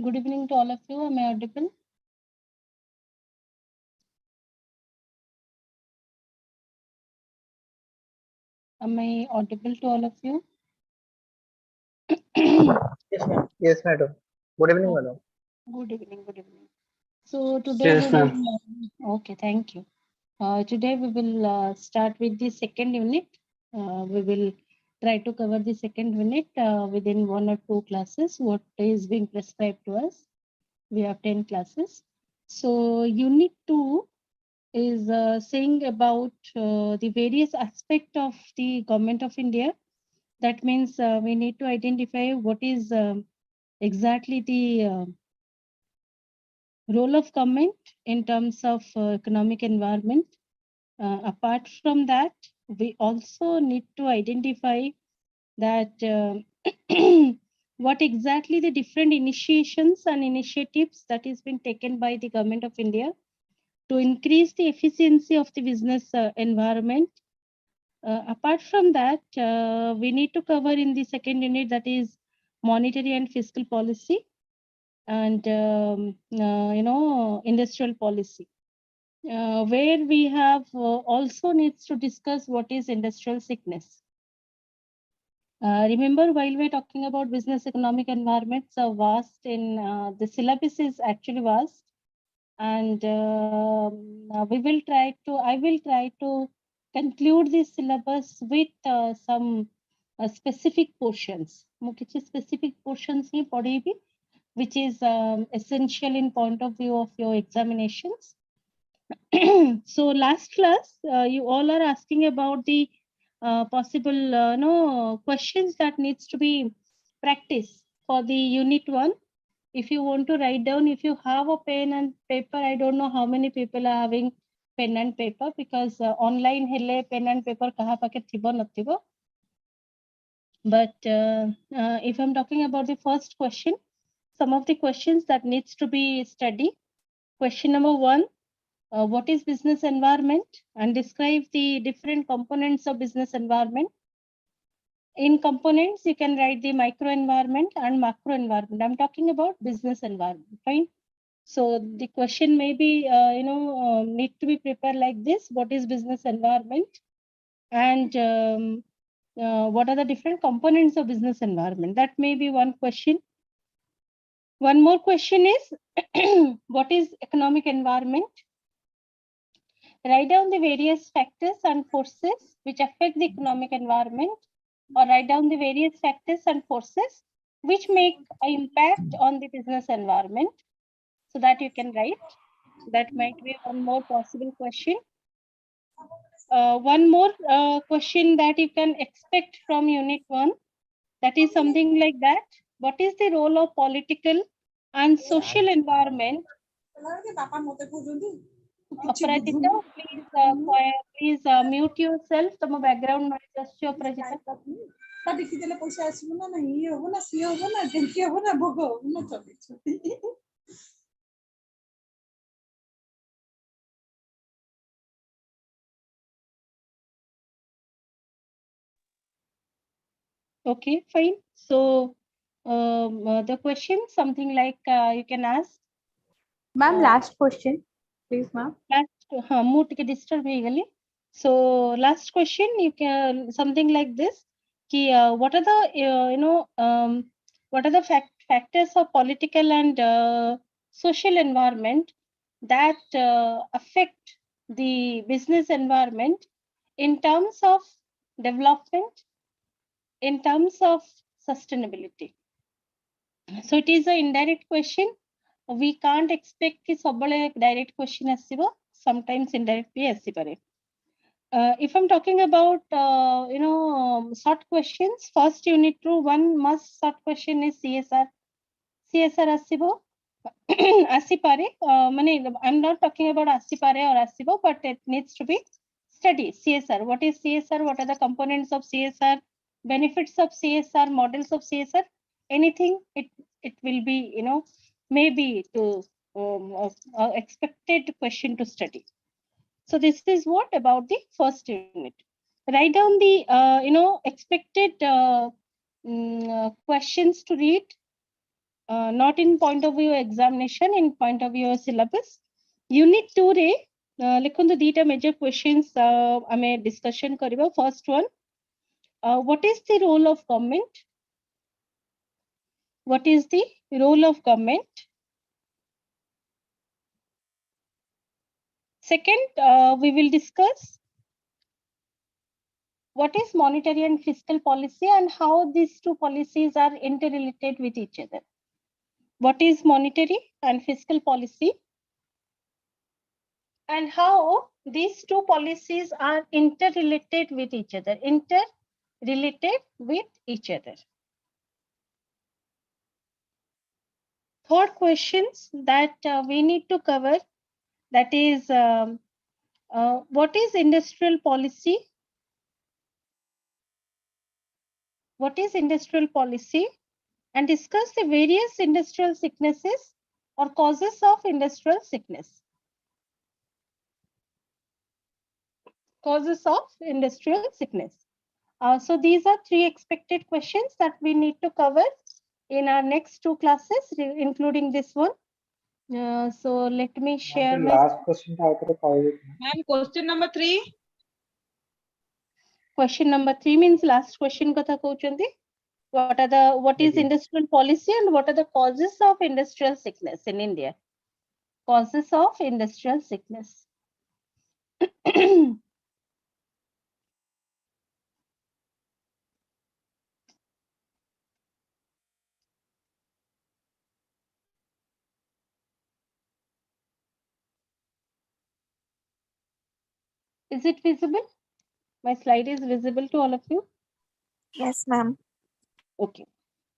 Good evening to all of you. Am I audible? Am I audible to all of you? Yes, ma'am. Yes, madam. Good evening, Oh, madam. good evening. Good evening. So today we Yes, will. ma'am. Okay, thank you. Today we will start with the second unit. We will try to cover the second unit within 1 or 2 classes. What is being prescribed to us? We have 10 classes. So unit 2 is saying about the various aspect of the government of India. That means we need to identify what is exactly the role of government in terms of economic environment. Apart from that, we also need to identify that what exactly the different initiations and initiatives that is being taken by the government of India to increase the efficiency of the business environment. Apart from that, we need to cover in the second unit, that is monetary and fiscal policy, and industrial policy, where we have also needs to discuss what is industrial sickness. Remember, while we're talking about business economic environments, vast in the syllabus is actually vast, and we will try to. I will try to conclude this syllabus with some specific portions. मुझे specific portions ही पढ़ेगी, which is essential in point of view of your examinations. So last class, you all are asking about the possible questions that needs to be practiced for the unit 1. If you want to write down, if you have a pen and paper, I don't know how many people are having pen and paper, because online hele pen and paper kaha pake thibo nathibo. But if I'm talking about the first question, some of the questions that needs to be studied. Question number 1, what is business environment, and describe the different components of business environment. In components, you can write the micro environment and macro environment. I'm talking about business environment, fine? So the question may be, need to be prepared like this. What is business environment? And what are the different components of business environment? That may be one question. One more question is, what is economic environment? Write down the various factors and forces which affect the economic environment, or write down the various factors and forces which make an impact on the business environment, so that you can write. That might be one more possible question. One more question that you can expect from unit 1, that is something like that. What is the role of political and social environment? Aparajita, please mute yourself. Tama background noise ascho, Aparajita. Okay, fine. So the question, something like you can ask. Ma'am, last question, please, ma'am. Last, mood ke disturb ho gali. So last question, you can something like this. Ki, what are the what are the factors of political and social environment that affect the business environment in terms of development, in terms of sustainability? So it is an indirect question. We can't expect ki sabale direct question asibo. Sometimes indirect bhi asipare. If I'm talking about short questions, first unit 2, one must short question is CSR. CSR asibo. Asipare. I'm not talking about asipare or asibo, but it needs to be studied. CSR. What is CSR? What are the components of CSR? Benefits of CSR? Models of CSR? Anything? It will be, maybe to expected question to study. So this is what about the first unit. Write down the expected questions to read not in point of view examination, in point of view syllabus. Unit 2 re likhuntu dita major questions ame discussion kariba. First one, what is the role of government? What is the role of government? Second, we will discuss what is monetary and fiscal policy and how these two policies are interrelated with each other. What is monetary and fiscal policy and how these two policies are interrelated with each other. Third questions that we need to cover, that is what is industrial policy? What is industrial policy? And discuss the various industrial sicknesses or causes of industrial sickness. Causes of industrial sickness. So these are 3 expected questions that we need to cover in our next 2 classes, including this one. So let me share my last question. Ma'am, question number 3. Question number 3 means last question katha kauchandi. What is industrial policy and what are the causes of industrial sickness in India? Causes of industrial sickness. Is it visible? My slide is visible to all of you? Yes, ma'am. Okay.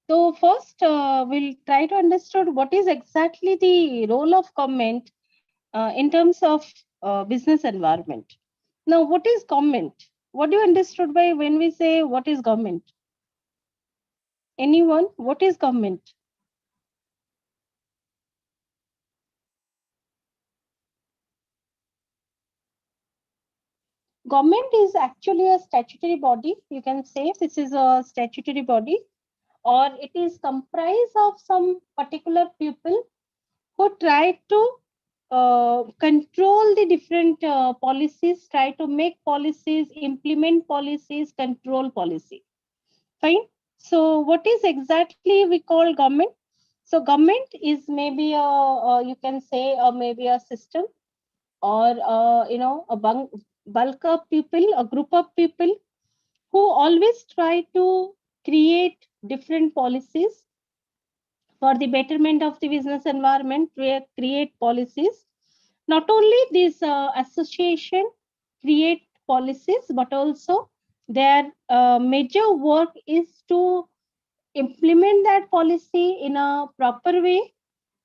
So first, we'll try to understand what is exactly the role of government in terms of business environment. Now, what is government? What do you understood by when we say what is government? Anyone? What is government? Government is actually a statutory body. You can say this is a statutory body, or it is comprised of some particular people who try to control the different policies, try to make policies, implement policies, control policy. Fine. So what is exactly we call government? So government is maybe you can say maybe a system, or a bulk of people, a group of people who always try to create different policies for the betterment of the business environment, create policies. Not only this association create policies, but also their major work is to implement that policy in a proper way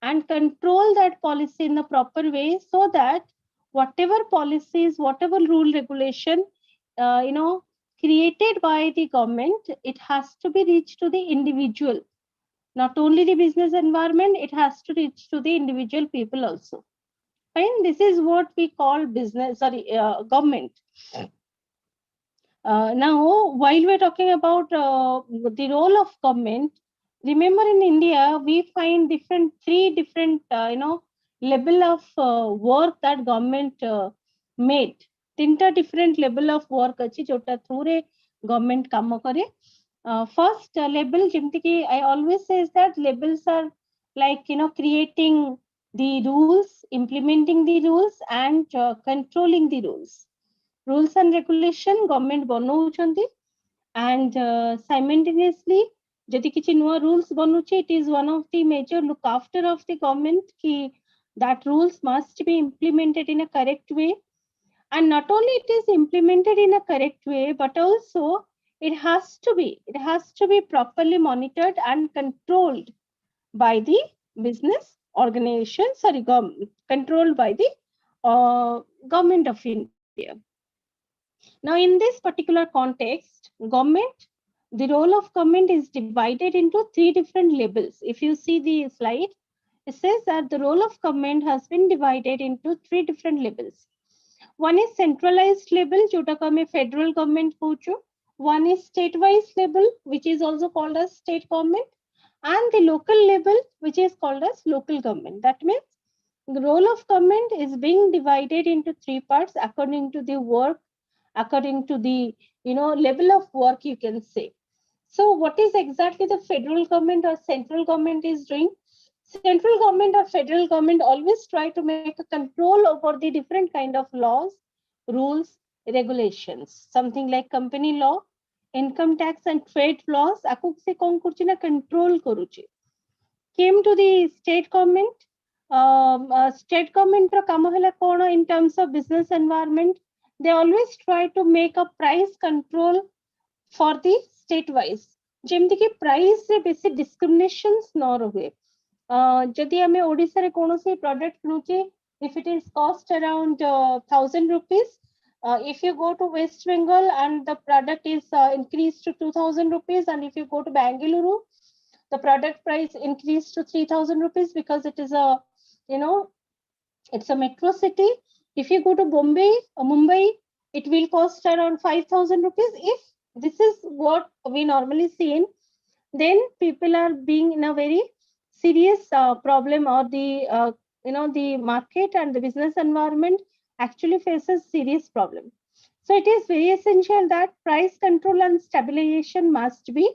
and control that policy in a proper way, so that whatever policies, whatever rule regulation, created by the government, it has to be reached to the individual. Not only the business environment, it has to reach to the individual people also. Fine. This is what we call government. Now, while we're talking about the role of government, remember in India, we find three different, level of work that government made. Tinta different level of work achi jota through government kamo kare. First level, I always say that labels are like, creating the rules, implementing the rules, and controlling the rules. Rules and regulation government banauchandi, and simultaneously jodi kichi nuwa rules banuche, it is one of the major look after of the government ki that rules must be implemented in a correct way. And not only it is implemented in a correct way, but also it has to be properly monitored and controlled by the business organization, controlled by the government of India. Now, in this particular context, the role of government is divided into 3 different levels. If you see the slide, it says that the role of government has been divided into 3 different levels. One is centralized level, jota ko ame federal government kochu. One is state-wise level, which is also called as state government. and the local level, which is called as local government. That means the role of government is being divided into three parts according to the work, according to the level of work, you can say. So what is exactly the federal government or central government is doing? Central government or federal government always try to make a control over the different kind of laws, rules, regulations. Something like company law, income tax and trade laws, aku se kon kurchi na control karuchi. Came to the state government. State government ra kama hela kono in terms of business environment. They always try to make a price control for the state wise. जेमती कि price रे बेसी discriminations न रहे. जदि आमे ओडिसा रे कोनोसी product किनुचे, if it is cost around 1,000 rupees, if you go to West Bengal and the product is increased to 2,000 rupees, and if you go to Bangalore, the product price increased to 3,000 rupees because it is a it's a metro city. If you go to Bombay or Mumbai, it will cost around 5,000 rupees. If this is what we normally see in, then people are being in a very serious problem, or the the market and the business environment actually faces serious problem. So it is very essential that price control and stabilization must be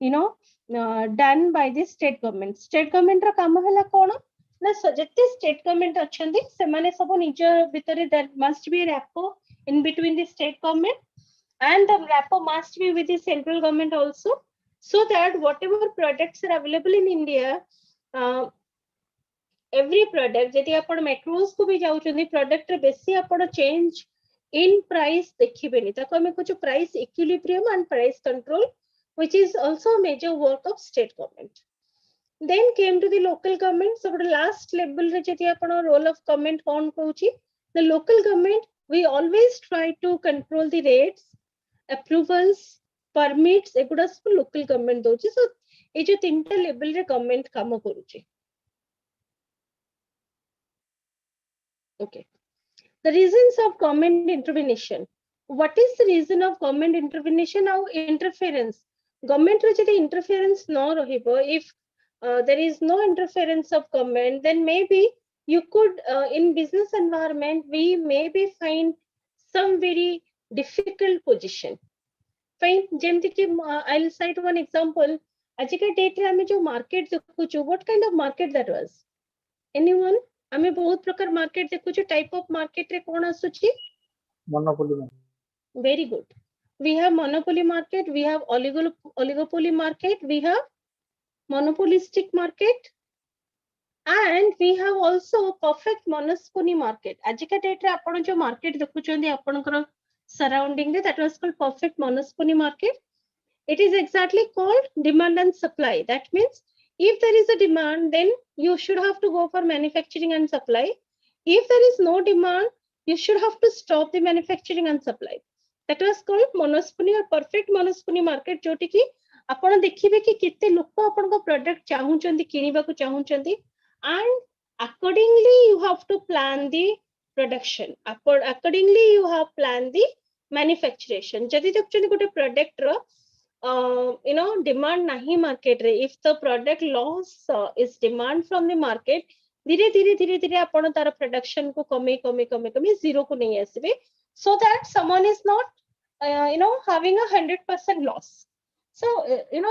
done by the state government. State government ra kama hela kono na jete state government achandi semane sabu nijo bitare there must be a rapport in between the state government, and the rapport must be with the central government also, so that whatever products are available in India, every product, जदि आपण metros को भी जाउछनी product रे बेसी आपण change in price देखिबेनी, ताको हमें कुछ price equilibrium and price control, which is also a major work of state government. Then came to the local government. So the last level रे जदि आपण role of government cone कहूची, the local government, we always try to control the rates, approvals, permits, एगुडा सब local government दोची. So ए जो तीनटा level रे government काम करूची. Okay. The reasons of government intervention. What is the reason of government intervention? Now interference. Government रे जदि interference no रहिबो, if there is no interference of government, then maybe you could in business environment we maybe find some very difficult position. Fine. जेमती कि I'll cite one example. आजिका date रे हमें जो market देखुचु, what kind of market that was? Anyone? हमें बहुत प्रकार market देखुचु. Type of market रे कोन आसुची? Monopoly. Very good. We have monopoly market, we have oligopoly market, we have monopolistic market, and we have also perfect monopoly market. आजिका date रे आपण जो market देखुचंदी आपनकर surrounding रे, that was called perfect monopoly market. It is exactly called demand and supply. That means if there is a demand, then you should have to go for manufacturing and supply. If there is no demand, you should have to stop the manufacturing and supply. That was called monopoly or perfect monopoly market, जोटी कि आपण देखिबे कि केते लोक आपनको product चाहुचंदी किनिबाकू चाहुचंदी, and accordingly you have to plan the production. Accordingly you have planned the manufacturing. जदि देखचंदी गोटे product row demand nahi market re, if the product loss is demand from the market, धीरे धीरे आपण तार production को कमे zero को नहीं आसीबे, so that someone is not having 100% loss. So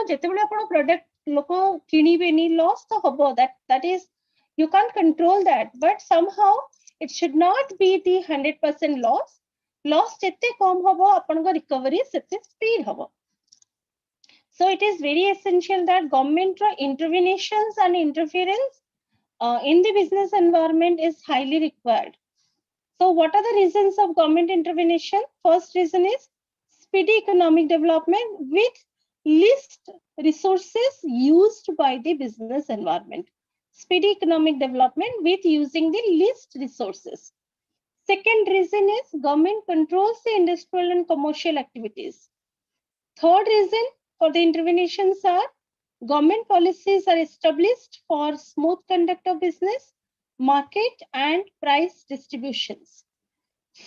जेते बेले आपण product लोको किनिबेनी, loss तो हबो, that is you can't control that, but somehow it should not be the 100% loss. Loss जेते कम हबो आपनको recovery सेते speed हबो. So it is very essential that government interventions and interference in the business environment is highly required. So what are the reasons of government intervention? First reason is speedy economic development with least resources used by the business environment. Speedy economic development with using the least resources. Second reason is government controls the industrial and commercial activities. Third reason for the interventions are government policies are established for smooth conduct of business, market and price distributions.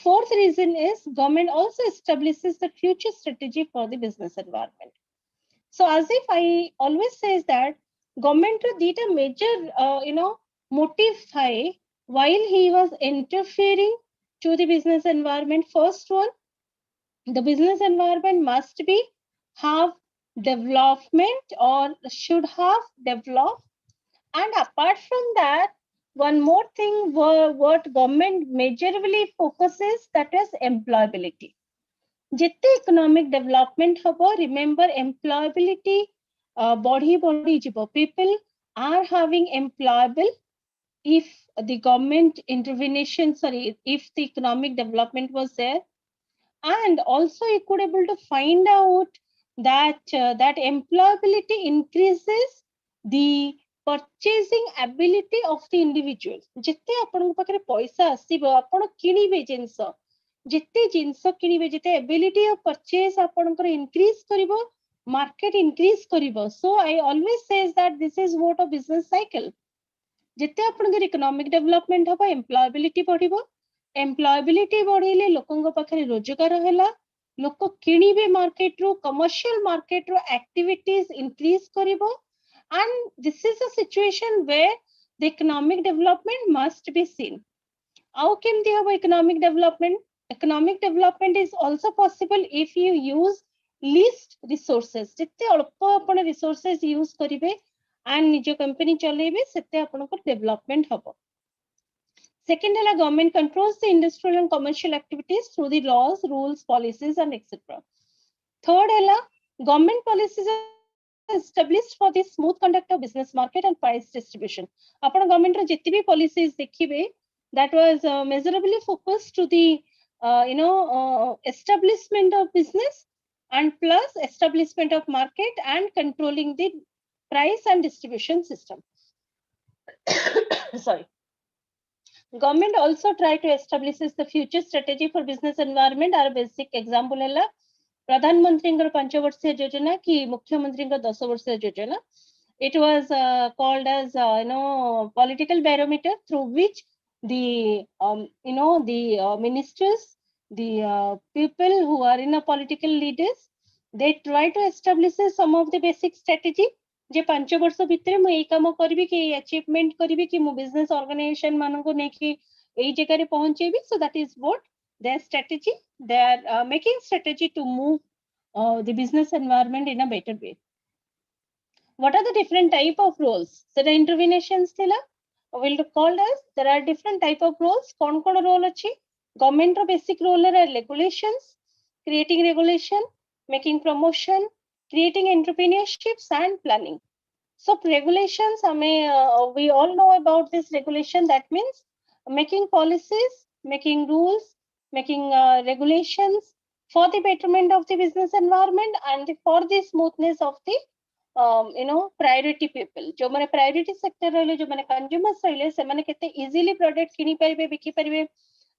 Fourth reason is government also establishes the future strategy for the business environment. So as if I always says that government ର ଦିଟା major motive ଥାଏ while he was interfering to the business environment. First one, the business environment must be have development or should have developed. And apart from that, one more thing what government majorly focuses, that is employability. Jette economic development habo, remember employability body jibo. People are having employable if the government intervention, if the economic development was there. And also you could able to find out that that employability increases the purchasing ability of the individual. Jette apan pakare paisa asibo, apan kinibe jinsa, jette jinsa kinibe, jette ability of purchase apankar increase karibo, market increase karibo. So I always says that this is what a business cycle. Jette apankar economic development haba, employability badibo, employability बढ़िले लोकंग पाखरे रोजगार हैला, लोक किनिबे market रो, commercial market रो activities increase करिवो. And this is a situation where the economic development must be seen. How can they have economic development? Economic development is also possible if you use least resources. जिते अल्प आपण resources use करिवे and निज company चलेबे, सेते आपनको development हबो. Second, government controls the industrial and commercial activities through the laws, rules, policies, and etc. Third, government policies are established for the smooth conduct of business market and price distribution. Upon government jitne bhi policies dekhibe, that was measurably focused to the establishment of business and plus establishment of market and controlling the price and distribution system. Sorry. Government also try to establish the future strategy for business environment. Our basic example है प्रधान मंत्री का 5 वर्षीय योजना की मुख्यमंत्री का 10 वर्षीय योजना. It was called as political barometer through which the ministers, the people who are in a political leaders, they try to establish some of the basic strategy. जे 5 वर्ष भितर मु एई काम करबी कि अचीवमेंट करबी कि मु बिजनेस ऑर्गेनाइजेशन मानन को नेकी एई जगह रे पहुंचेबी. So that is what their strategy. They are making strategy to move the business environment in a better way. What are the different type of roles? So the interventions thila will called as, there are different type of roles. kon role achi? Government ro basic role are regulations, creating regulation, making promotion, creating entrepreneurships and planning. So regulations, we all know about this regulation. That means making policies, making rules, making regulations for the betterment of the business environment and for the smoothness of the priority people. जो माने priority sector रहिले, जो माने consumers रहिले, से माने केते easily product किनी परिबे, बिकी परिबे.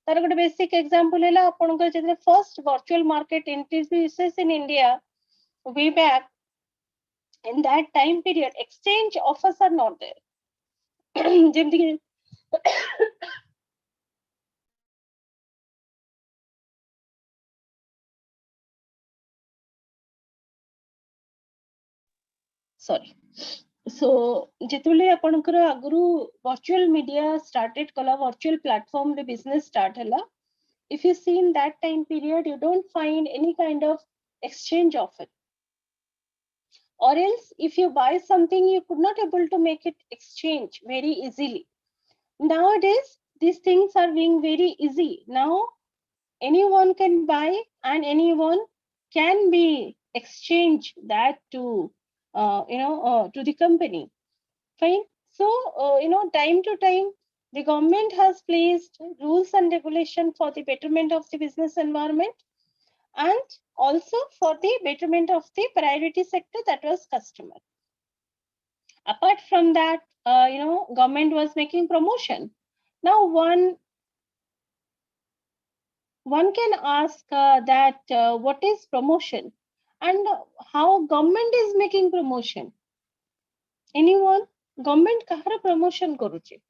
तार गोटे basic example हैला आपनकर जेते first virtual market introduces in India way back. In that time period, exchange offers are not there. Sorry. So, jitule apankara aguru virtual media started kala, virtual platform the business start hela. If you see in that time period, you don't find any kind of exchange offer. Or else, if you buy something, you could not able to make it exchange very easily. Nowadays, these things are being very easy. Now, anyone can buy and anyone can be exchange that to to the company. Fine. So time to time the government has placed rules and regulation for the betterment of the business environment and also for the betterment of the priority sector, that was customer. Apart from that, government was making promotion. Now one can ask that what is promotion and how government is making promotion? Anyone? Government kahara promotion karuche?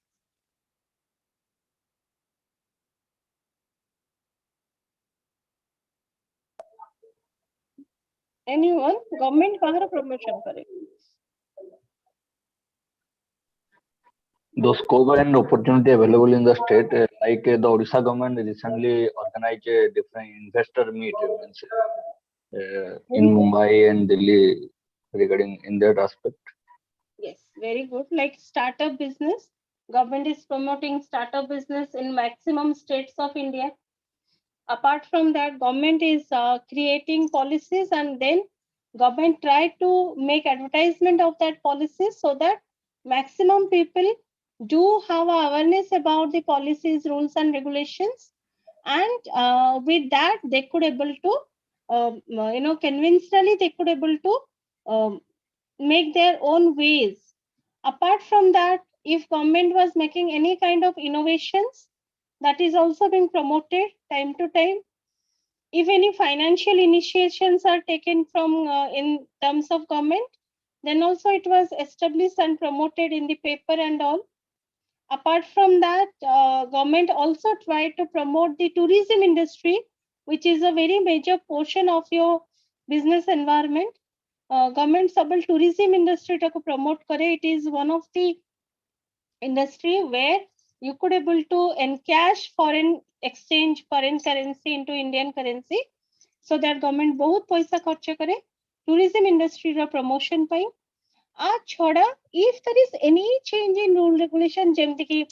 Anyone? Government kahara promotion kare? The scope and opportunity available in the state, like the Odisha government recently organized a different investor meet means, in Mumbai and Delhi regarding in that aspect. Yes, very good. Like startup business, government is promoting startup business in maximum states of India. Apart from that, government is creating policies, and then government try to make advertisement of that policies so that maximum people do have awareness about the policies, rules and regulations, and with that they could able to conventionally they could able to make their own ways. Apart from that, if government was making any kind of innovations, that is also being promoted time to time. If any financial initiations are taken from in terms of government, then also it was established and promoted in the paper and all. Apart from that, government also tried to promote the tourism industry, which is a very major portion of your business environment. Government subtle tourism industry to promote kare. It is one of the industry where you could able to encash foreign exchange, foreign currency into Indian currency, so that government बहुत पैसा खर्च करे tourism industry रा promotion पाई. छोड़ा, if there is any change in rule regulation, जेमती कि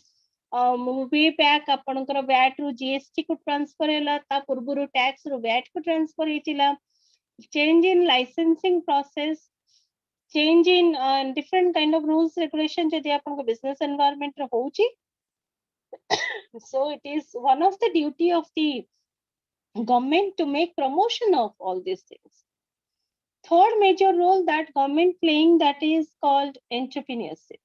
वे pack आपनकर VAT रु GST को transfer हैला, ता पूर्वरु tax रु VAT को transfer हेतिला, change in licensing process, change in different kind of rules regulation जदि आपनको business environment रे होउची, so it is one of the duty of the government to make promotion of all these things. Third major role that government playing, that is called entrepreneurship.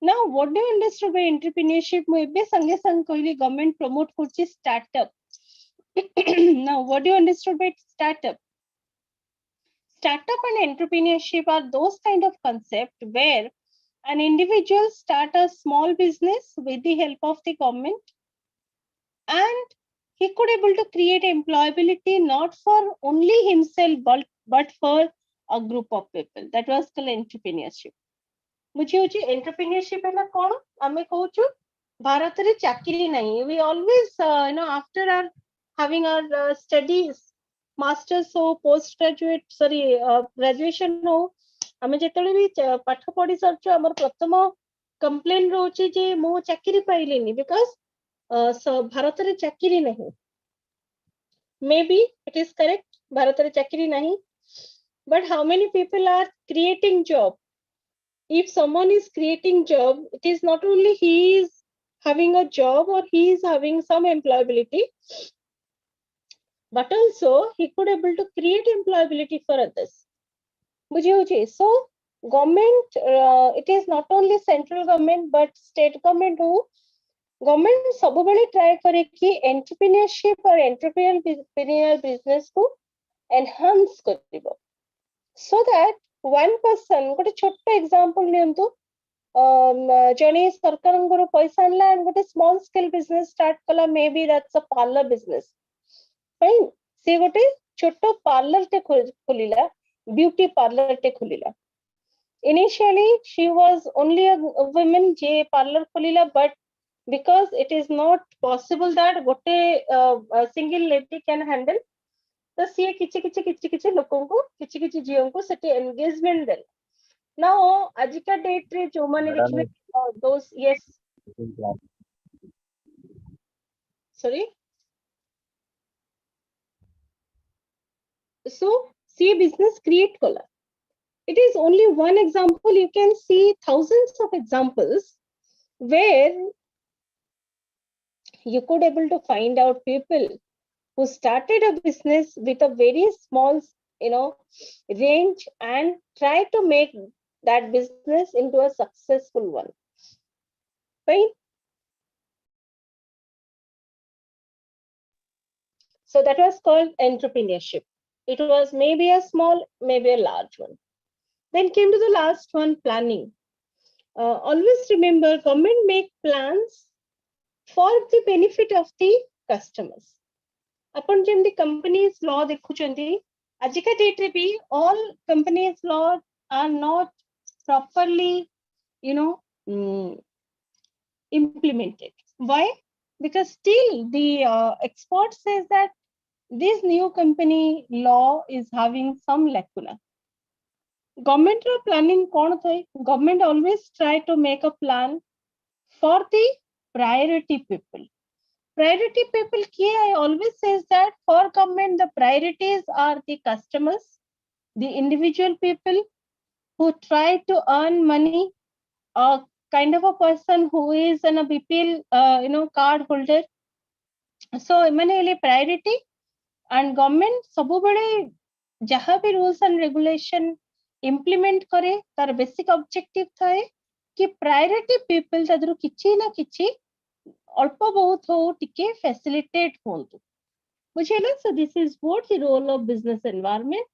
Now, what do you understand by entrepreneurship? Maybe sange sang kohili government promote kurchi startup. Now, what do you understand by startup? Startup and entrepreneurship are those kind of concept where an individual start a small business with the help of the government, and he could able to create employability not for only himself but for a group of people. That was called entrepreneurship. बुझी होची entrepreneurship है ना कौन हमें कहूचु भारत रे चाकरी नहीं. We always after our having our studies, masters हो, postgraduate graduation हो, ଆମେ ଯେତେବେଳେ ବି ପାଠ ପଢି ସାରିଛୁ ଆମର ପ୍ରଥମ complaint ରହୁଛି ଯେ ମୁଁ ଚାକିରି ପାଇଲିନି because ଭାରତରେ ଚାକିରି ନାହିଁ. Maybe it is correct, ଭାରତରେ ଚାକିରି ନାହିଁ, but how many people are creating job? If someone is creating job, it is not only he is having a job or he is having some employability, but also he could able to create employability for others. So government, it is not only central government but state government who government सबुबले try करे कि entrepreneurship और entrepreneurial business को enhance करिबो, so that one person गोटे छोटा example नियंतु जने सरकारंगर पैसा आणला and गोटे small scale business start कला, maybe that's a parlor business, fine, से गोटे छोटो parlor टे खोलिला, beauty parlor टे खोलिला. Initially she was only a woman J parlor खोलिला, but because it is not possible that gote a single lady can handle, तो सी किछि लोकों को किछि जियों को सेटे engagement देला. Now आजिका डेट रे जो माने देखिबे those, yes, sorry, so see business create kala. It is only one example. You can see thousands of examples where you could able to find out people who started a business with a very small range and try to make that business into a successful one, right? So that was called entrepreneurship. It was maybe a small, maybe a large one. Then came to the last one, planning. Always remember, government make plans for the benefit of the customers. Upon the companies law देखुचंदी, आजिका date रे भी all companies law are not properly implemented. Why? Because still the expert says that this new company law is having some lacuna. Government planning kon thai? Government always try to make a plan for the priority people. Priority people kiye, I always says that for government, the priorities are the customers, the individual people who try to earn money, a kind of a person who is an a BPL, card holder. So, mane priority and government सबुबले जहाँ भी rules and regulation implement करे, तार basic objective थाए कि priority people तादरू किची ना किची अल्प बहुत हो टिके facilitate होंतु. मुझे ना, so this is what the role of business environment.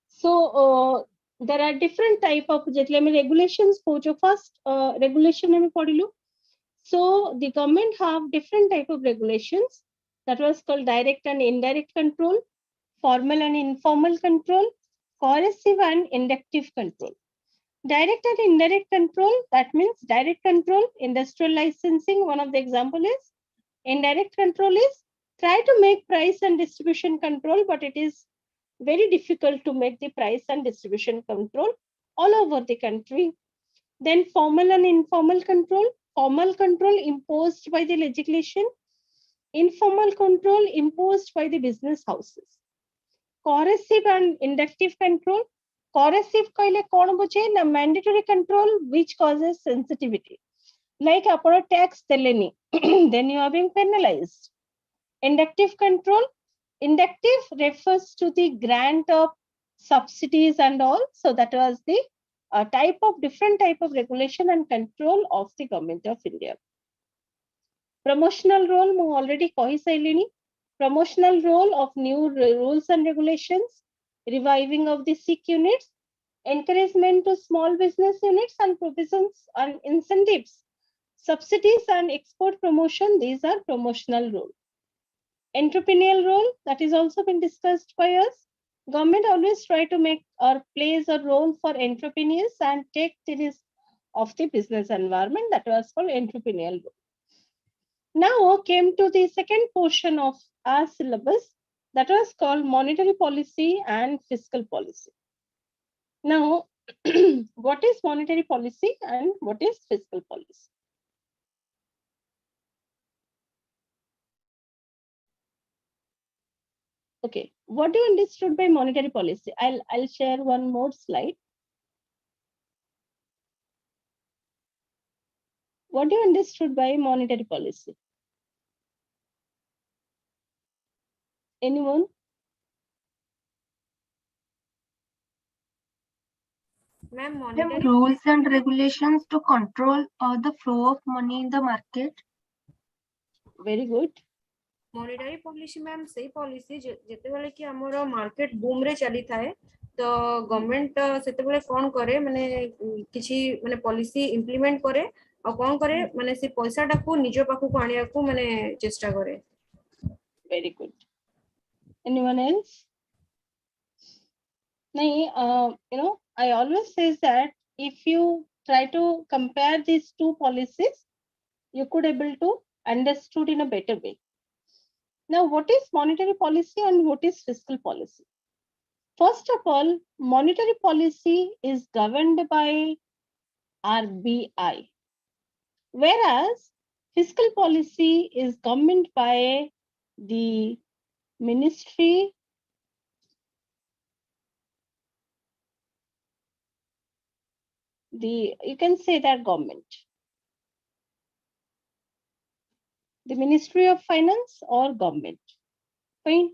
So there are different type of regulations. First regulation में पढ़िलु. So the government have different type of regulations that was called direct and indirect control, formal and informal control, coercive and inductive control. Direct and indirect control, that means direct control, industrial licensing, one of the example is. Indirect control is try to make price and distribution control, but it is very difficult to make the price and distribution control all over the country. Then formal and informal control. Formal control imposed by the legislation, informal control imposed by the business houses. Coercive and inductive control. Coercive kaile kon buche na mandatory control which causes sensitivity. Like apara tax deleni, then you are being penalized. Inductive control. Inductive refers to the grant of subsidies and all. So that was the different type of regulation and control of the government of India. Promotional role, mu already kahi sailini. Promotional role of new rules and regulations, reviving of the sick units, encouragement to small business units and provisions and incentives, subsidies and export promotion. These are promotional role. Entrepreneurial role, that is also been discussed by us. Government always try to make or plays a role for entrepreneurs and take the risk of the business environment. That was called entrepreneurial role. Now came to the second portion of our syllabus, that was called monetary policy and fiscal policy. Now, what is monetary policy and what is fiscal policy? Okay, what do you understood by monetary policy? I'll share one more slide. What do you understood by monetary policy? Anyone? Ma'am, monetary rules and regulations to control the flow of money in the market. Very good. Monetary policy, ma'am, say policy जेतेबेले कि हमरो market boom रे चली थाए तो government सेतेबेले कौन करे माने किछि माने policy implement करे और कौन करे माने से पैसा टाको निजो पाखु को आनिया को माने चेष्टा करे. Very good. Anyone else? No, I always say that if you try to compare these two policies, you could able to understood in a better way. Now, what is monetary policy and what is fiscal policy? First of all, monetary policy is governed by RBI, whereas fiscal policy is governed by the ministry you can say that government, the Ministry of Finance or government. Fine.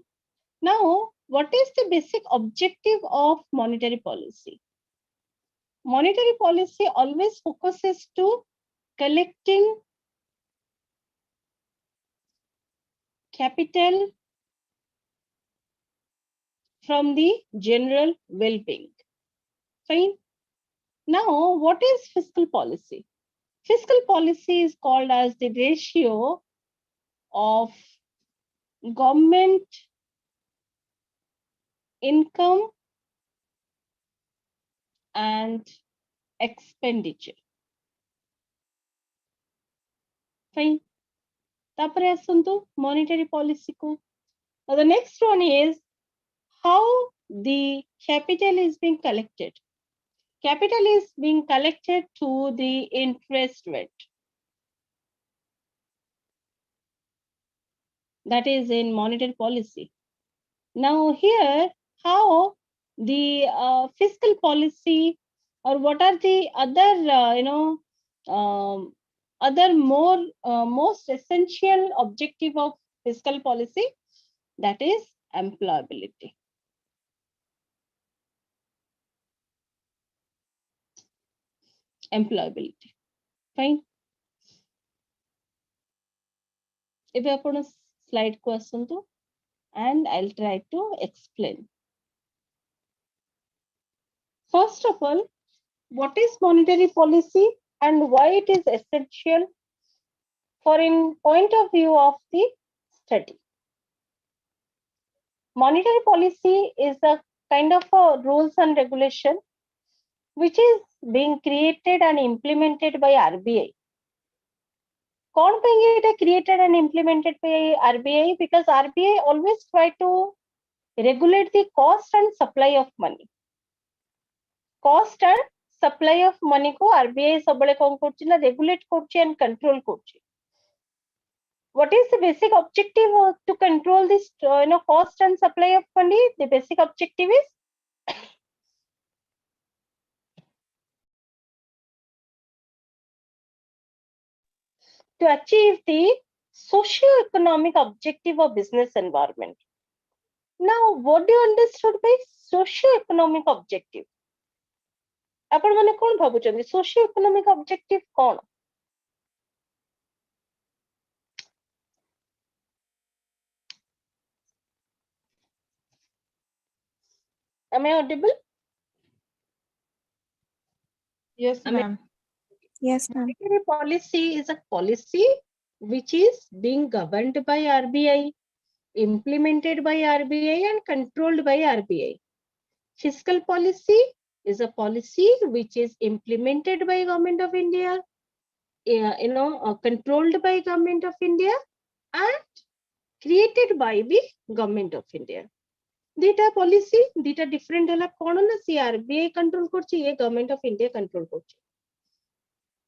Now, what is the basic objective of monetary policy? Monetary policy always focuses to collecting capital from the general well-being. Fine. Now, what is fiscal policy? Fiscal policy is called as the ratio of government income and expenditure. Fine. Tapare asuntu monetary policy ko. Now the next one is how the capital is being collected. Capital is being collected to the interest rate. That is in monetary policy. Now here, how the fiscal policy, or what are the other, other most essential objective of fiscal policy? That is employability. Employability. Fine. If you have a slide question to, and I'll try to explain. First of all, what is monetary policy and why it is essential for in point of view of the study? Monetary policy is a kind of a rules and regulation which is being created and implemented by RBI. Kon it is created and implemented by RBI? Because RBI always try to regulate the cost and supply of money. Cost and supply of money ko RBI sabale kon korchi na regulate korchi and control korchi. What is the basic objective to control this cost and supply of money? The basic objective is to achieve the socio-economic objective of business environment. Now, what do you understood by socio-economic objective? आपण माने कोन भाबुचंदी socio-economic objective cone? Am I audible? Yes, ma'am. Yes, ma'am. Monetary policy is a policy which is being governed by RBI, implemented by RBI, and controlled by RBI. Fiscal policy is a policy which is implemented by Government of India, controlled by Government of India, and created by the Government of India. Data policy, data different है कौन ना RBI control करची ये Government of India control करची.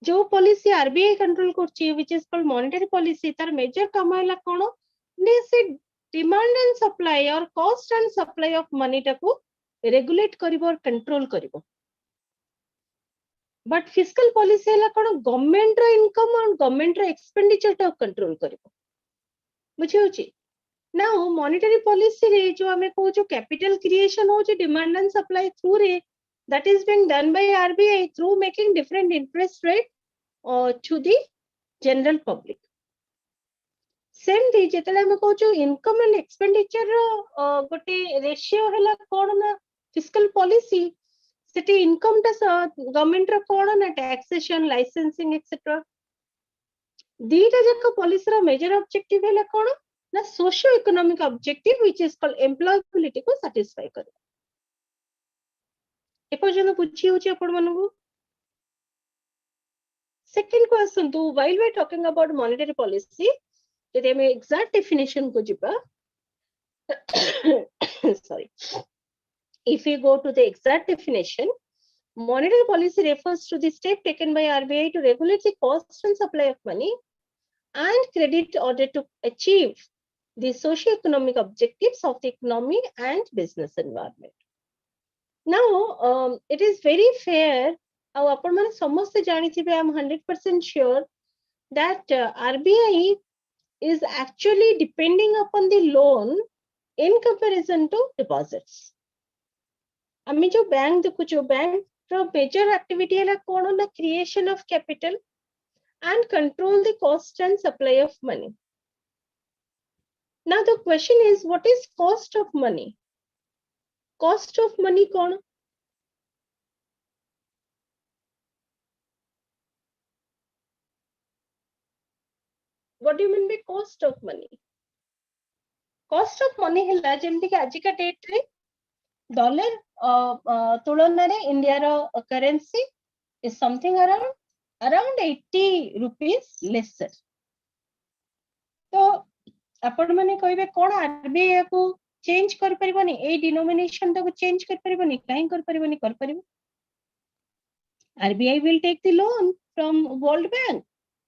जो policy RBI control करची which is called monetary policy तार major काम है कौन? ने demand and supply or cost and supply of money टाको regulate करिबो और control करिबो. But fiscal policy है कौन? Government रो income और government रो expenditure टाको control करिबो. मुझे होची. Now, monetary policy रे जो हमें को जो capital creation हो जो demand and supply through रे, that is being done by RBI through making different interest rate to the general public. Same thing, जेतले हमें को जो income and expenditure गोटे ratio है कौन ना fiscal policy, city income टा government रा कौन ना taxation, licensing, etc. दीटा जक policy रा major objective है कौन? The socio-economic objective which is called employability को satisfy करे. एपर्जन पूछी होची आपण मानगु. Second question to while we are talking about monetary policy, यदि हमें exact definition को जिबा. Sorry. If we go to the exact definition, monetary policy refers to the step taken by RBI to regulate the cost and supply of money and credit in order to achieve the socio-economic objectives of the economy and business environment. Now, it is very fair. I am 100% sure that RBI is actually depending upon the loan in comparison to deposits. आम्ही जो bank देखो जो bank रो major activity है कौन ना creation of capital and control the cost and supply of money. Now the question is, what is cost of money? Cost of money कौन? What do you mean by cost of money? Cost of money है जेमती कि आज का date रे dollar तुलन रे India रो currency is something around 80 rupees lesser. तो आपण माने कहबे कोन आरबीआई को चेंज कर परिबनी ए डिनोमिनेशन तो चेंज कर परिबनी काहे कर परिबनी कर परिबो RBI will take the loan from World Bank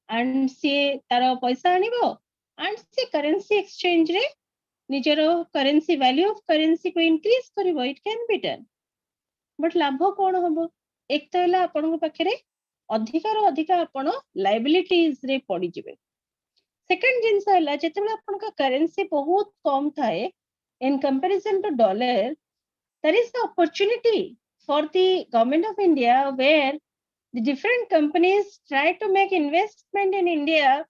and से तार पैसा आनिबो and से currency exchange रे निजरो currency value of currency को increase करिबो it can be done but लाभ कोन हबो एक तो हला आपन पाखरे अधिका आपण liabilities रे पड़ी जिवे सेकंड जिंस हला जेतेबेला आपन का currency बहुत कम थाए in comparison to dollar there is the opportunity for the government of India where the different companies try to make investment in India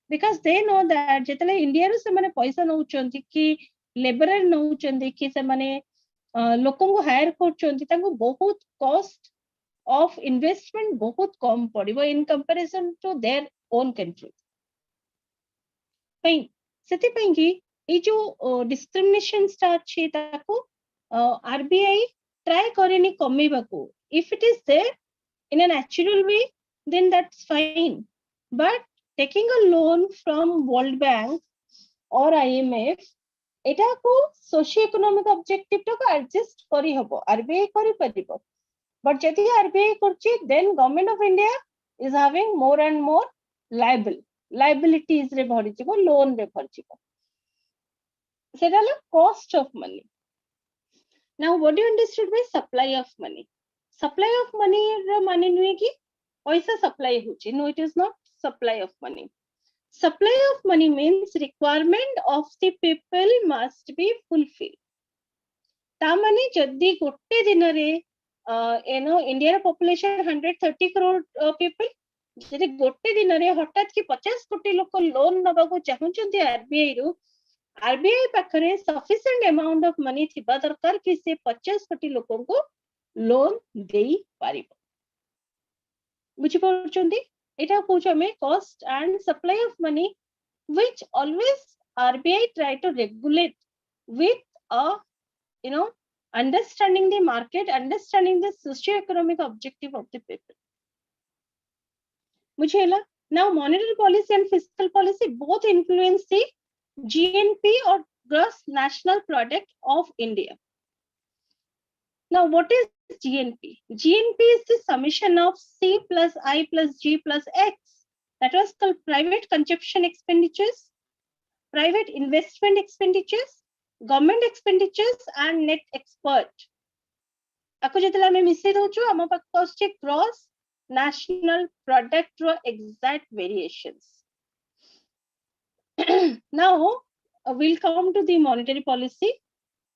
because they know that जेतले इंडिया रो से माने पैसा नउचंती कि लेबरर नउचंती कि से माने लोकन को हायर करचंती तांको बहुत कॉस्ट ऑफ इन्वेस्टमेंट बहुत कम पड़िबो in comparison to their own country पई सेति पई कि ए जो डिस्क्रिमिनेशन स्टार्ट छी ताको आरबीआई ट्राई करेनी कमेबाको if it is there in a natural way then that's fine but taking a loan from World Bank or IMF एटा को सोशियो इकोनॉमिक ऑब्जेक्टिव तो एडजस्ट करी हबो आरबीआई करी परिबो बट जदि आरबीआई करची then government of India is having more and more liabilities रे भरि जिवो लोन रे भरि जिवो सेटा ला cost of money now what do you understand by supply of money supply of money रो माने नुए कि पैसा सप्लाई होची no it is not supply of money supply of money means requirement of the people must be fulfilled ता माने जदी गोटे दिन रे इंडिया रो पॉपुलेशन 130 करोड़ पीपल जदी गोटे दिन रे हठात कि 50 कोटी लोक लोन नबा को चाहुचंती आरबीआई रो आरबीआई पाखरे सफिशिएंट अमाउंट ऑफ मनी थिबा दरकार कि से 50 कोटी लोकन को लोन देई पारिबो बुझि पड़छंती एटा पूछ हमें cost and supply of money which always RBI try to regulate with a understanding the market understanding the socio economic objective of the people मुझे ला now monetary policy and fiscal policy both influence the GNP or gross national product of India. Now what is GNP? GNP is the summation of C plus I plus G plus X. That was called private consumption expenditures, private investment expenditures, government expenditures and net export. ako jetela ame misei dochu ama pakko asche gross national product ro exact variations. Now we'll come to the monetary policy.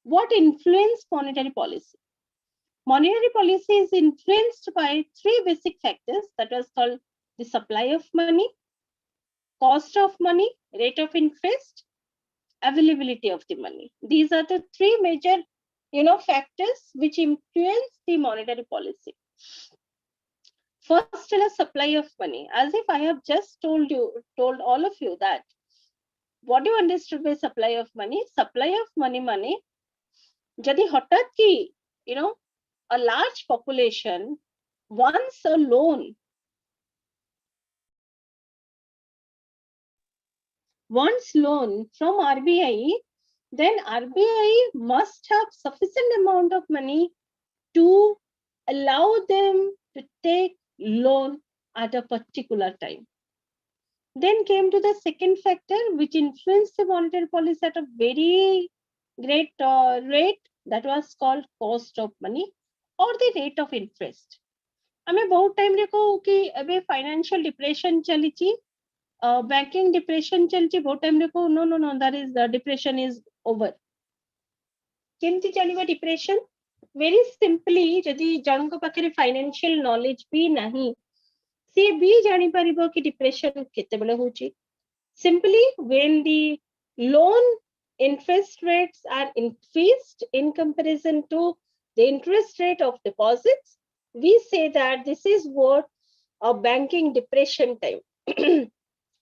What influence monetary policy? Monetary policy is influenced by three basic factors that was called the supply of money, cost of money, rate of interest, availability of the money. These are the three major factors which influence the monetary policy. First, the supply of money. As if I have just told all of you that what do you understood by supply of money? Supply of money, jadi hatat ki, a large population wants a loan from RBI, then RBI must have sufficient amount of money to allow them to take loan at a particular time. Then came to the second factor which influenced the monetary policy at a very great rate, that was called cost of money or the rate of interest. हमें बहुत time रे कहू कि अबे financial depression चली छी banking depression चली छी बहुत टाइम रे कहू know that is the depression is over केमती चलीबा डिप्रेशन वेरी सिंपली जदी जणक पाखरे फाइनेंशियल नॉलेज भी नहीं से भी जानि परिबो कि डिप्रेशन केते बेले होची simply when the loan interest rates are increased in comparison to the interest rate of deposits, we say that this is what a banking depression time.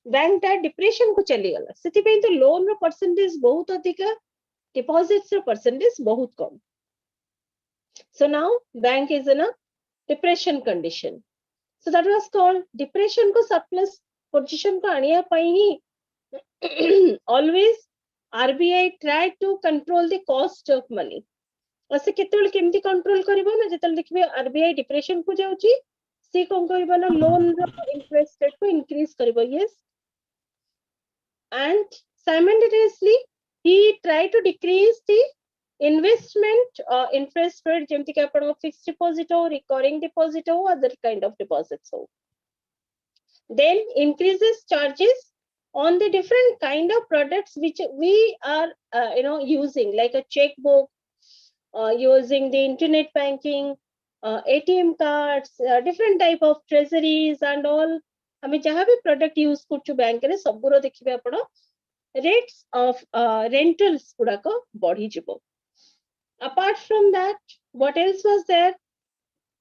Bank ta depression को चली गला सेति पे तो लोन रो percentage बहुत अधिक deposits रो percentage बहुत कम. So now bank is in a depression condition. So that was called depression को surplus position को आनिया पाई ही always RBI tried to control the cost of money. और से केतेबेले केमती कंट्रोल करिवो ना जेतल देखबे RBI डिप्रेशन को जाउची से कोन करिवो ना लोन रो इंटरेस्ट रेट को increase करिवो. Yes, and simultaneously he tried to decrease the investment interest rate जेमती के आपण fixed deposit हो, recurring deposit हो, other kind of deposits हो. Then increases charges on the different kind of products which we are using, like a checkbook, using the internet banking, ATM cards, different type of treasuries and all. हमें जहाँ भी product use करछु bank रे सबुरो देखिबे आपण rates of rentals गुड़ाक बढ़ी जिवो. Apart from that, what else was there?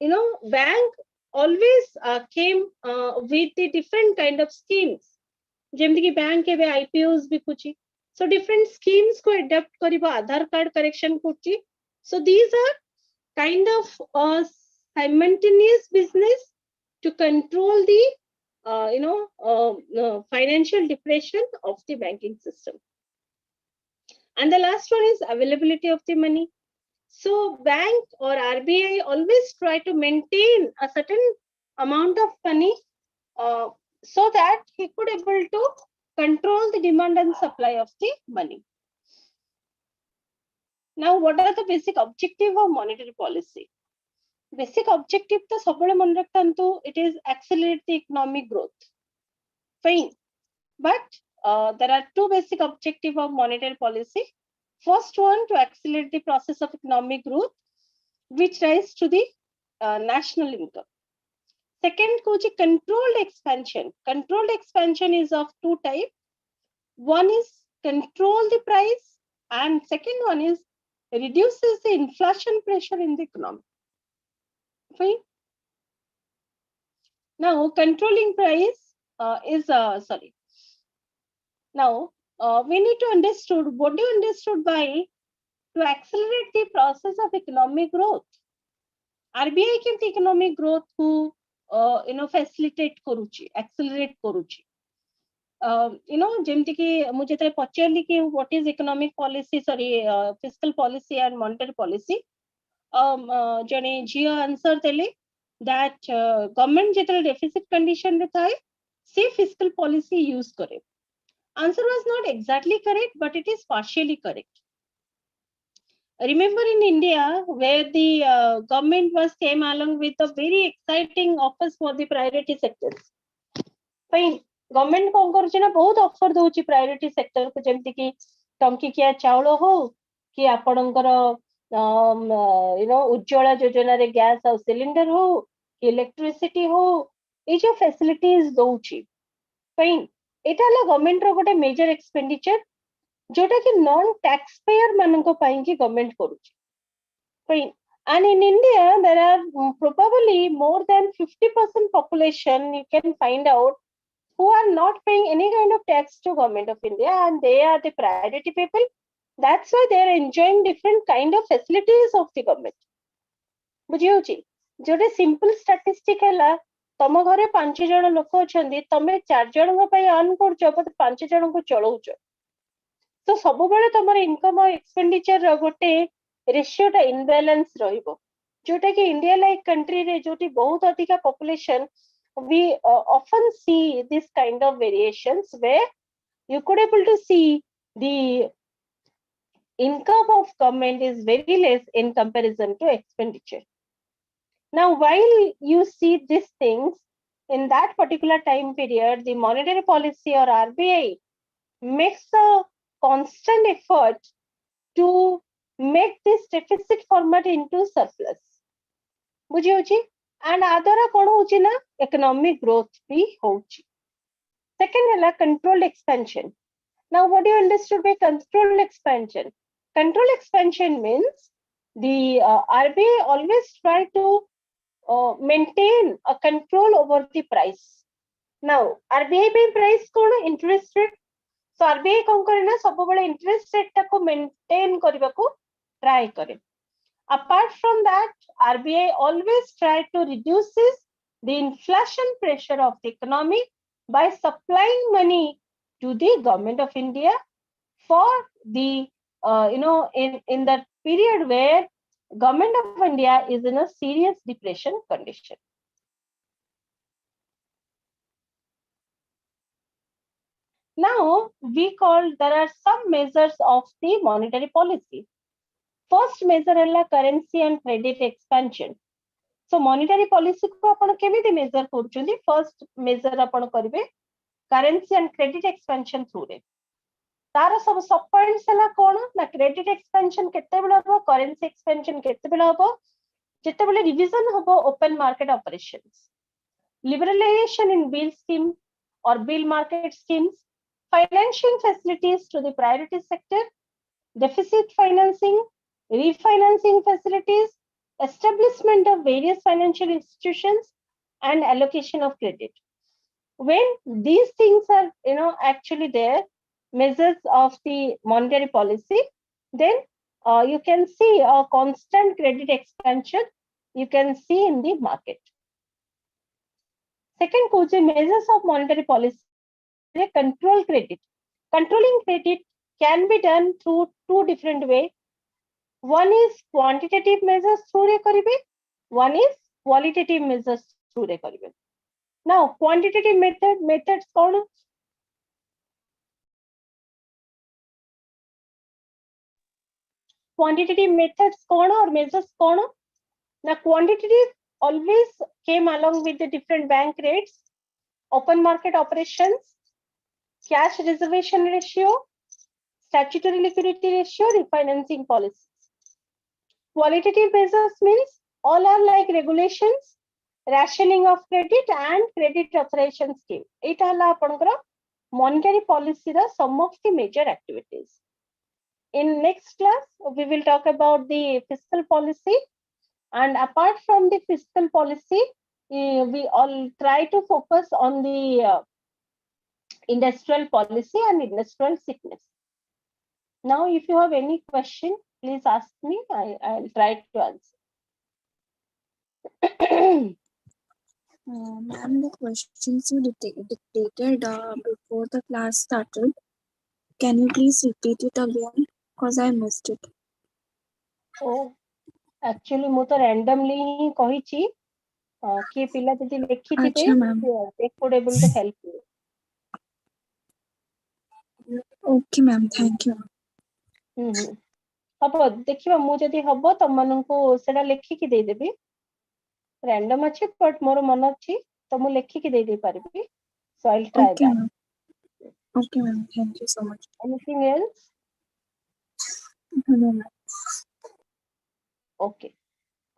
Bank always came with the different kind of schemes. जेमती कि bank के IPOs भी कुछ. So different schemes को adapt करिबो, आधार कार्ड correction कुछ. So these are kind of simultaneous business to control the financial depression of the banking system. And the last one is availability of the money. So bank or RBI always try to maintain a certain amount of money so that he could able to control the demand and supply of the money. Now, what are the basic objective of monetary policy? Basic objective to sabale मन रखतंतु, it is accelerate the economic growth. Fine, but there are two basic objective of monetary policy. First one, to accelerate the process of economic growth, which rise to the national income. Second, controlled expansion. Controlled expansion is of two types. One is control the price, and second one is reduces the inflation pressure in the economy. Fine. Now, controlling price is sorry. Now, we need to understand what do you understood by to accelerate the process of economic growth. RBI केमती economic growth को facilitate करूची, accelerate करूची. जेमती कि मुझे तो पचारली कि what is economic policy, sorry, fiscal policy and monetary policy. जने जियो answer देले that government जेतले deficit condition रे थाए से fiscal policy use करे. Answer was not exactly correct, but it is partially correct. Remember in India, where the government was came along with a very exciting offers for the priority sectors. Fine, government को कर ना बहुत offer दोची priority sector को जेमती कि टंकिकिया चावल हो कि आपणकर उज्ज्वला योजना रे गैस और सिलिंडर हो कि इलेक्ट्रिसिटी हो, ये जो facilities दोची. Fine. एटा ला गवर्नमेंट रो गोटे मेजर एक्सपेंडिचर जोटा कि नॉन टैक्स पेयर मानको पाई कि गवर्नमेंट करूची. Fine. And in India there are probably more than 50% population you can find out who are not paying any kind of tax to government of India, and they are the priority people. That's why they are enjoying different kind of facilities of the government. बुझियोची जोटे simple statistic है तम घरे 5 जन लोक अछंदी, तमे 4 जन पई अर्न करछो, पर 5 जन को चलाउछो. तो सब बेले तमर इनकम और एक्सपेंडिचर रो गोटे रेशियोटा इनबैलेंस रहिबो, जोटा कि इंडिया लाइक कंट्री रे जोटी बहुत अधिका population, we often see this kind of variations where you could able to see the income of government is very less in comparison to expenditure. Now, while you see these things in that particular time period, the monetary policy or RBI makes a constant effort to make this deficit format into surplus. बुझियोची, and आदरा कोन होची ना economic growth भी होची. Second है controlled expansion. Now, what do you understood by controlled expansion? Controlled expansion means the RBI always try to maintain a control over the price. Now, RBI पे price कोन interest rate. So RBI कोन करे ना सब बड़े interest rate टा को maintain करिबा को try करे. Apart from that, RBI always try to reduce the inflation pressure of the economy by supplying money to the government of India for the, in that period where government of India is in a serious depression condition. Now, there are some measures of the monetary policy. First measure है currency and credit expansion. So monetary policy को आपण केमिति measure करूछंदी? First measure आपण करिवे currency and credit expansion through रे. तार सब सब points है कोन ना credit expansion केते बेला हो, currency expansion केते बेला हो, जेते बेले revision हो open market operations, liberalization in bill scheme or bill market schemes, financing facilities to the priority sector, deficit financing, refinancing facilities, establishment of various financial institutions, and allocation of credit. When these things are, actually there, measures of the monetary policy, then you can see a constant credit expansion you can see in the market. Second, measures of monetary policy, control credit. Controlling credit can be done through two different ways. One is quantitative measures through re karibe, one is qualitative measures through re karibe. Now, quantitative methods कौन? Quantitative methods कौन और measures कौन? Now, quantitative always came along with the different bank rates, open market operations, cash reservation ratio, statutory liquidity ratio, refinancing policies. Qualitative measures means all are like regulations, rationing of credit and credit authorization scheme. Eta hala apanakara monetary policy ra some of the major activities. In next class, we will talk about the fiscal policy, and apart from the fiscal policy, we all try to focus on the industrial policy and industrial sickness. Now, if you have any question, please ask me. I'll try to answer. Ma'am, the questions you dictated before the class started, can you please repeat it again? Because I missed it. Oh, actually, ମୁଁ ତ randomly ହିଁ କହିଛି कि पिला जदि लिखिथिबे अच्छा, ma'am. they could able to help you. Okay, ma'am. Thank you. Hub देखिबा मु जदि हबो तमनकु सेडा लेखिकी दे देबी. Random अछि but मोर मन अछि तो मु लेखिकी दे दे पारिबी. So I'll try Okay, that. ma'am. Okay, ma'am. Thank you so much. Anything else? No, ma'am. Okay.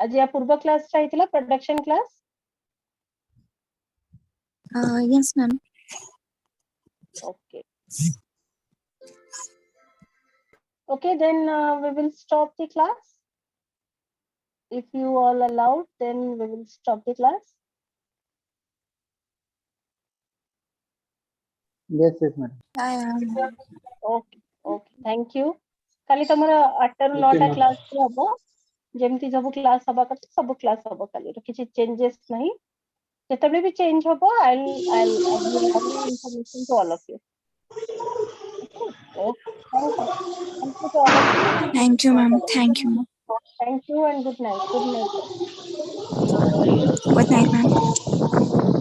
आज या पूर्व क्लास टा हितला production class. Yes, ma'am. Okay. Okay, then we will stop the class. If you all allowed, then we will stop the class. Yes, madam. Okay, okay. Thank you. काली तमरा 8 ରୁ 9 ଟା class हबो. जेमती सब class हबा कत सब class हबो काली रो किछि changes नहीं. जेतबे भी चेंज हबो I'll give information to all of you. Okay. Thank you. Thank you to all of you. Thank you, ma'am. Thank you. Thank you and good night. Good night. Good night, ma'am.